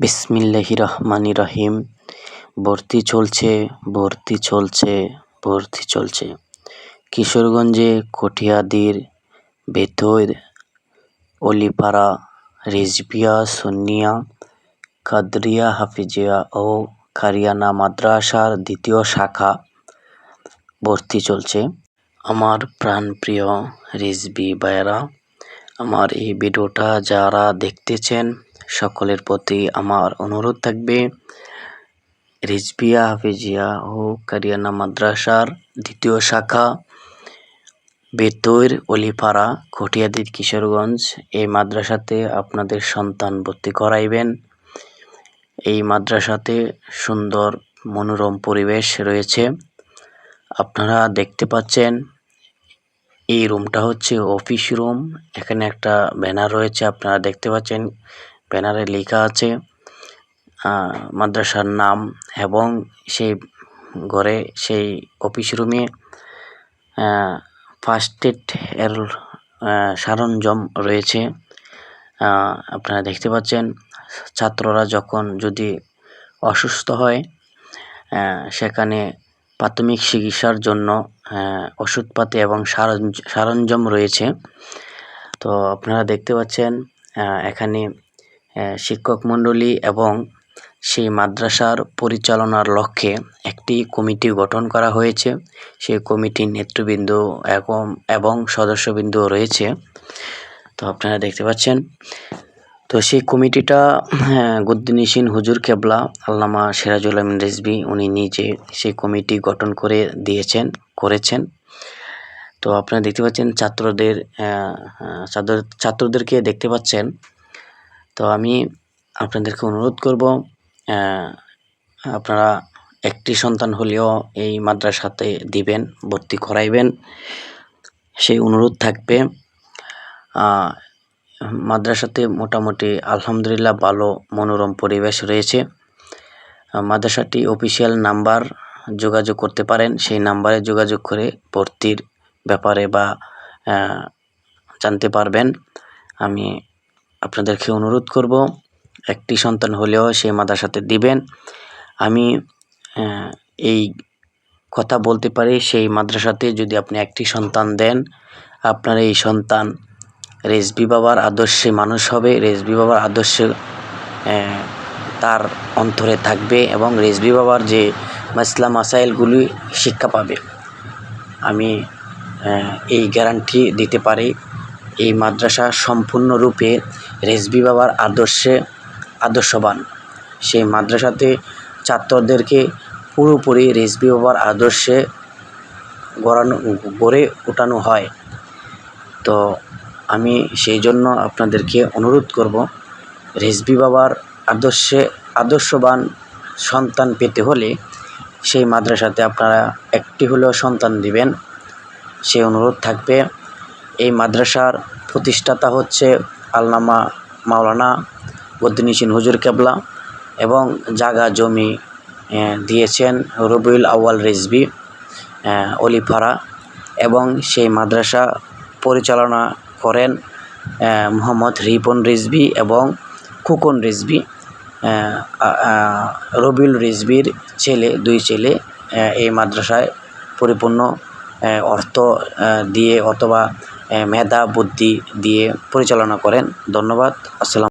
বিসমিল্লাহির রহমানির রহিম। ভর্তি চলছে, ভর্তি চলছে, ভর্তি চলছে। কিশোরগঞ্জে কটিয়াদীর বেতৈর অলিপাড়া রিজভিয়া সুন্নিয়া কাদরিয়া হাফিজিয়া ও কারিয়ানা মাদ্রাসার দ্বিতীয় শাখা ভর্তি চলছে। আমার প্রাণপ্রিয় রিজভী ভাইয়েরা, আমার এই ভিডিওটা যারা দেখতেছেন সকলের প্রতি আমার অনুরোধ থাকবে, রিজভিয়া হাফিজিয়া ও কারিয়ানা মাদ্রাসার দ্বিতীয় শাখা বেতৈর অলিপাড়া কটিয়াদী কিশোরগঞ্জ, এই মাদ্রাসাতে আপনাদের সন্তান ভর্তি করাইবেন। এই মাদ্রাসাতে সুন্দর মনোরম পরিবেশ রয়েছে। আপনারা দেখতে পাচ্ছেন এই রুমটা হচ্ছে অফিস রুম। এখানে একটা ব্যানার রয়েছে, আপনারা দেখতে পাচ্ছেন। ব্যানারে লেখা আছে মাদ্রাসার নাম এবং সেই ঘরে, সেই অফিস রুমে ফার্স্ট এড এর সরঞ্জাম রয়েছে। আপনারা দেখতে পাচ্ছেন, ছাত্ররা যখন যদি অসুস্থ হয় সেখানে প্রাথমিক চিকিৎসার জন্য ওষুধপাতি এবং সরঞ্জাম রয়েছে। তো আপনারা দেখতে পাচ্ছেন এখানে শিক্ষক মণ্ডলী এবং সেই মাদ্রাসার পরিচালনার লক্ষ্যে একটি কমিটি গঠন করা হয়েছে। সেই কমিটির নেতৃবৃন্দ এবং সদস্যবৃন্দ রয়েছে। তো আপনারা দেখতে পাচ্ছেন, তো সেই কমিটিটা গদ্দিনিসিন হুজুর কেবলা আল্লামা সিরাজুল আমিন রিজভী উনি নিজে সেই কমিটি গঠন করেছেন। তো আপনারা দেখতে পাচ্ছেন ছাত্রদেরকে দেখতে পাচ্ছেন। তো আমি আপনাদেরকে অনুরোধ করব, আপনারা একটি সন্তান হলেও এই মাদ্রাসাতে দিবেন, ভর্তি করাইবেন, সেই অনুরোধ থাকবে। মাদ্রাসাতে মোটামুটি আলহামদুলিল্লাহ ভালো মনোরম পরিবেশ রয়েছে। মাদ্রাসাটি অফিসিয়াল নাম্বার যোগাযোগ করতে পারেন, সেই নাম্বারে যোগাযোগ করে ভর্তির ব্যাপারে বা জানতে পারবেন। আমি আপনাদেরকে অনুরোধ করব, একটি সন্তান হলেও সেই মাদ্রাসাতে দিবেন। আমি এই কথা বলতে পারি, সেই মাদ্রাসাতে যদি আপনি একটি সন্তান দেন, আপনার এই সন্তান রিজভী বাবার আদর্শে মানুষ হবে, রিজভী বাবার আদর্শে তার অন্তরে থাকবে এবং রিজভী বাবার যে মাসলা মাসাইলগুলি শিক্ষা পাবে। আমি এই গ্যারান্টি দিতে পারি, এই মাদ্রাসা সম্পূর্ণরূপে রিজভী বাবার আদর্শবান। সেই মাদ্রাসাতে ছাত্রদেরকে পুরোপুরি রিজভী বাবার আদর্শে গড়ে ওঠানো হয়। তো আমি সেই জন্য আপনাদেরকে অনুরোধ করব, রিজভী বাবার আদর্শবান সন্তান পেতে হলে সেই মাদ্রাসাতে আপনারা একটি হলেও সন্তান দিবেন, সেই অনুরোধ থাকবে। এই মাদ্রাসার প্রতিষ্ঠাতা হচ্ছে আল্লামা মাওলানা গদ্দিনিসিন হুজুর কেবলা এবং জায়গা জমি দিয়েছেন রবিউল আউয়াল রিজভী অলিপাড়া, এবং সেই মাদ্রাসা পরিচালনা করেন মোহাম্মদ রিপন রিজভী এবং খোকন রিজভী। রবিউল রিজভীর দুই ছেলে এই মাদ্রাসায় পরিপূর্ণ অর্থ দিয়ে অথবা মেধা বুদ্ধি দিয়ে পরিচালনা করেন। ধন্যবাদ। আসসালাম।